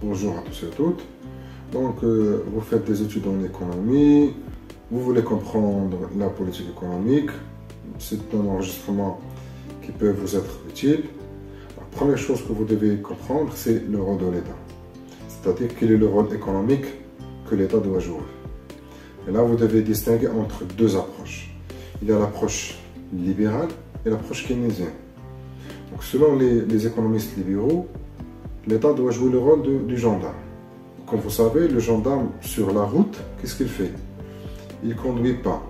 Bonjour à tous et à toutes. Donc, vous faites des études en économie, vous voulez comprendre la politique économique. C'est un enregistrement qui peut vous être utile. La première chose que vous devez comprendre, c'est le rôle de l'État. C'est-à-dire quel est le rôle économique que l'État doit jouer. Et là, vous devez distinguer entre deux approches. Il y a l'approche libérale et l'approche keynésienne. Donc, selon les économistes libéraux, l'État doit jouer le rôle du gendarme. Comme vous savez, le gendarme sur la route, qu'est-ce qu'il fait? Il ne conduit pas.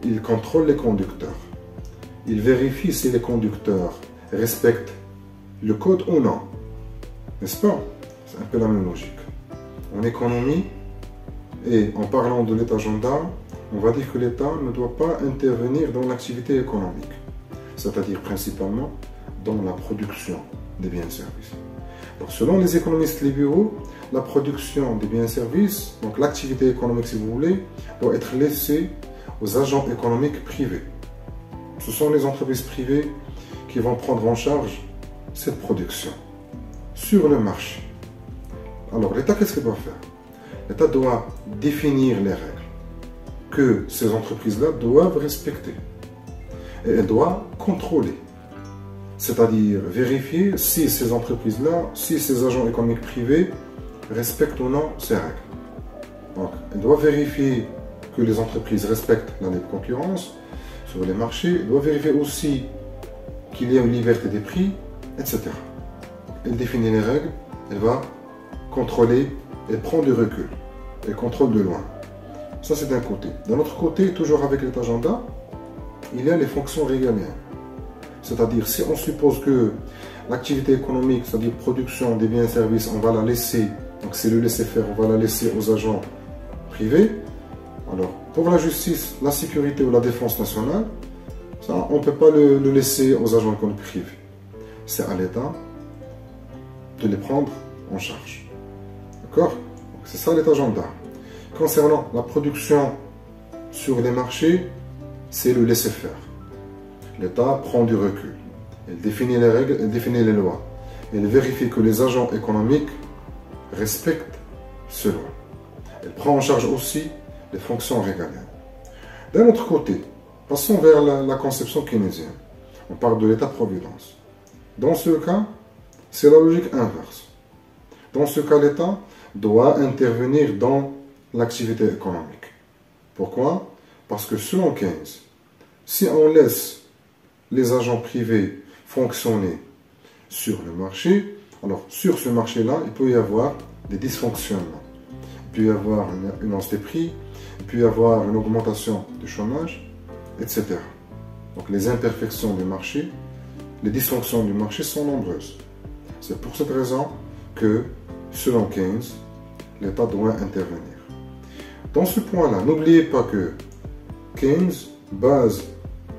Il contrôle les conducteurs. Il vérifie si les conducteurs respectent le code ou non. N'est-ce pas? C'est un peu la même logique. En économie, et en parlant de l'État gendarme, on va dire que l'État ne doit pas intervenir dans l'activité économique, c'est-à-dire principalement dans la production des biens et services. Donc, selon les économistes libéraux, la production des biens et services, donc l'activité économique si vous voulez, doit être laissée aux agents économiques privés. Ce sont les entreprises privées qui vont prendre en charge cette production sur le marché. Alors l'État, qu'est-ce qu'il doit faire? L'État doit définir les règles que ces entreprises-là doivent respecter. Et elle doit contrôler. C'est-à-dire vérifier si ces entreprises-là, si ces agents économiques privés respectent ou non ces règles. Donc, elle doit vérifier que les entreprises respectent la libre concurrence sur les marchés. Elle doit vérifier aussi qu'il y a une liberté des prix, etc. Elle définit les règles, elle va contrôler, elle prend du recul, elle contrôle de loin. Ça, c'est d'un côté. D'un autre côté, toujours avec l'État gendarme, il y a les fonctions régaliennes. C'est-à-dire, si on suppose que l'activité économique, c'est-à-dire production des biens et services, on va la laisser, donc c'est le laisser-faire, on va la laisser aux agents privés. Alors, pour la justice, la sécurité ou la défense nationale, ça, on ne peut pas le laisser aux agents économiques privés. C'est à l'État de les prendre en charge. D'accord? C'est ça l'État gendarme. Concernant la production sur les marchés, c'est le laisser-faire. L'État prend du recul. Elle définit les règles, elle définit les lois. Elle vérifie que les agents économiques respectent ces lois. Elle prend en charge aussi les fonctions régaliennes. D'un autre côté, passons vers la conception keynésienne. On parle de l'État-providence. Dans ce cas, c'est la logique inverse. Dans ce cas, l'État doit intervenir dans l'activité économique. Pourquoi? Parce que selon Keynes, si on laisse les agents privés fonctionner sur le marché, alors sur ce marché-là, il peut y avoir des dysfonctionnements. Il peut y avoir une hausse des prix, il peut y avoir une augmentation du chômage, etc. Donc les imperfections du marché, les dysfonctions du marché sont nombreuses. C'est pour cette raison que, selon Keynes, l'État doit intervenir. Dans ce point-là, n'oubliez pas que Keynes base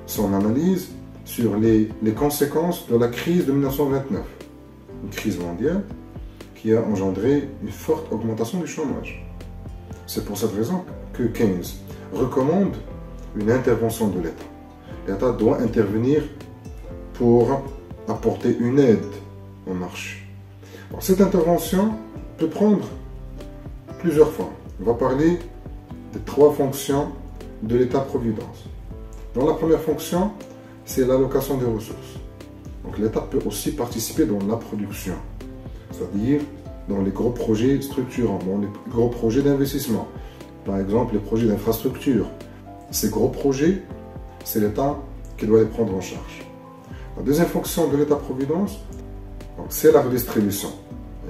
son analyse sur les conséquences de la crise de 1929, une crise mondiale qui a engendré une forte augmentation du chômage. C'est pour cette raison que Keynes recommande une intervention de l'État. L'État doit intervenir pour apporter une aide au marché. Alors, cette intervention peut prendre plusieurs formes. On va parler des trois fonctions de l'État-providence. Dans la première fonction, c'est l'allocation des ressources. Donc l'État peut aussi participer dans la production, c'est-à-dire dans les gros projets structurants, dans les gros projets d'investissement. Par exemple, les projets d'infrastructure. Ces gros projets, c'est l'État qui doit les prendre en charge. La deuxième fonction de l'État-providence, c'est la redistribution.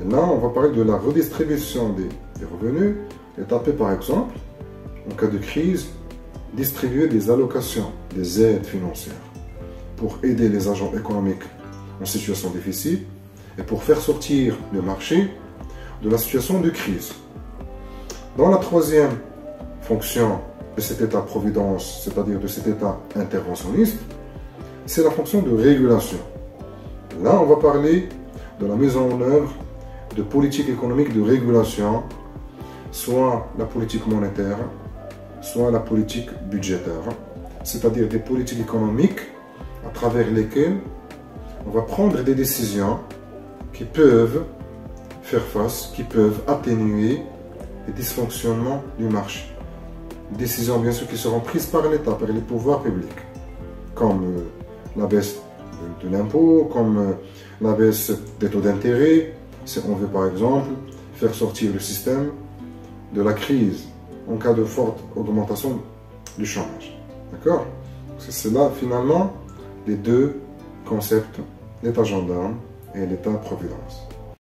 Et là, on va parler de la redistribution des revenus. L'État peut, par exemple, en cas de crise, distribuer des allocations, des aides financières pour aider les agents économiques en situation difficile et pour faire sortir le marché de la situation de crise. Dans la troisième fonction de cet État-providence, c'est-à-dire de cet État interventionniste, c'est la fonction de régulation. Là, on va parler de la mise en œuvre de politiques économiques de régulation, soit la politique monétaire, soit la politique budgétaire, c'est-à-dire des politiques économiques à travers lesquelles on va prendre des décisions qui peuvent faire face, qui peuvent atténuer les dysfonctionnements du marché. Décisions bien sûr qui seront prises par l'État, par les pouvoirs publics, comme la baisse de l'impôt, comme la baisse des taux d'intérêt, si on veut par exemple faire sortir le système de la crise en cas de forte augmentation du chômage. D'accord? C'est là finalement les deux concepts, l'État gendarme et l'État-providence.